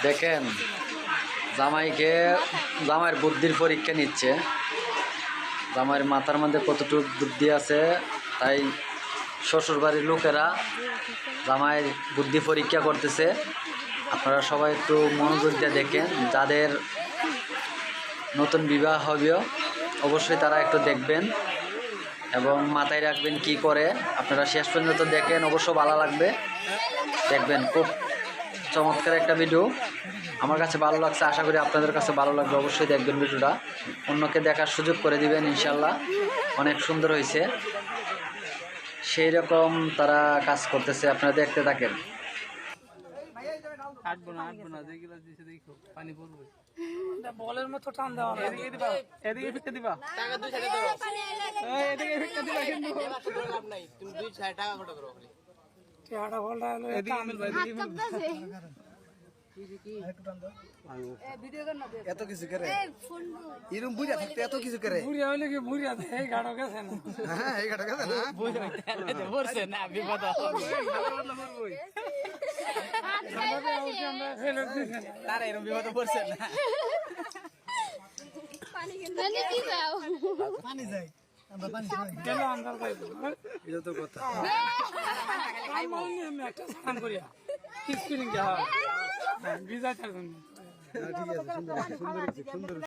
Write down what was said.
দেখেন জামাইয়ের বুদ্ধির পরীক্ষা নিচ্ছে। জামাইয়ের মাথার মধ্যে কতটুকু বুদ্ধি আছে, তাই শ্বশুরবাড়ির লোকেরা জামাইয়ের বুদ্ধি পরীক্ষা করতেছে। আপনারা সবাই একটু মনোযোগ দিয়ে দেখেন। যাদের নতুন বিবাহ হবে অবশ্যই তারা একটু দেখবেন এবং মাথায় রাখবেন কি করে। আপনারা শেষ পর্যন্ত দেখেন, অবশ্য ভালো লাগবে। দেখবেন, খুব চমৎকার একটা ভিডিও। আমার কাছে ভালো লাগছে, আশা করি আপনাদের কাছে ভালো লাগবে। অবশ্যই দেখবেন ভিডিওটা, অন্যকে দেখার সুযোগ করে দিবেন। ইনশাল্লাহ অনেক সুন্দর হয়েছে, সেই রকম তারা কাজ করতেছে। আপনারা দেখতে থাকেন। বলের মতো টান দেওয়া এদিকে ফিকে দিবা টাকা 2 সাইডে ধরো এদিকে ফিকে দিবা কিন্তু লাভ নাই তুমি 2 সাইডে টাকা কত করো খালি টাকা বলটা হলো এদিকে মিল ভাই এদিকে এত কিছু করে এরকম বুঝা থাকতে এত কিছু করে বুড়িয়া হইলে কি বুড়িয়া এই গাড়ো গেছে না হ্যাঁ এই গাড়ো গেছে না বুঝা পড়ছে না বিপদ তারা এরকম বিপদ পড়ছে না পানি যাই আমরা পানি গেল আমরা যাইবো এটা তো কথা আমি একটা স্নান করিয়া কিস ফিলিং যা ভিজা চালুন ঠিক আছে সুন্দর সুন্দর সুন্দর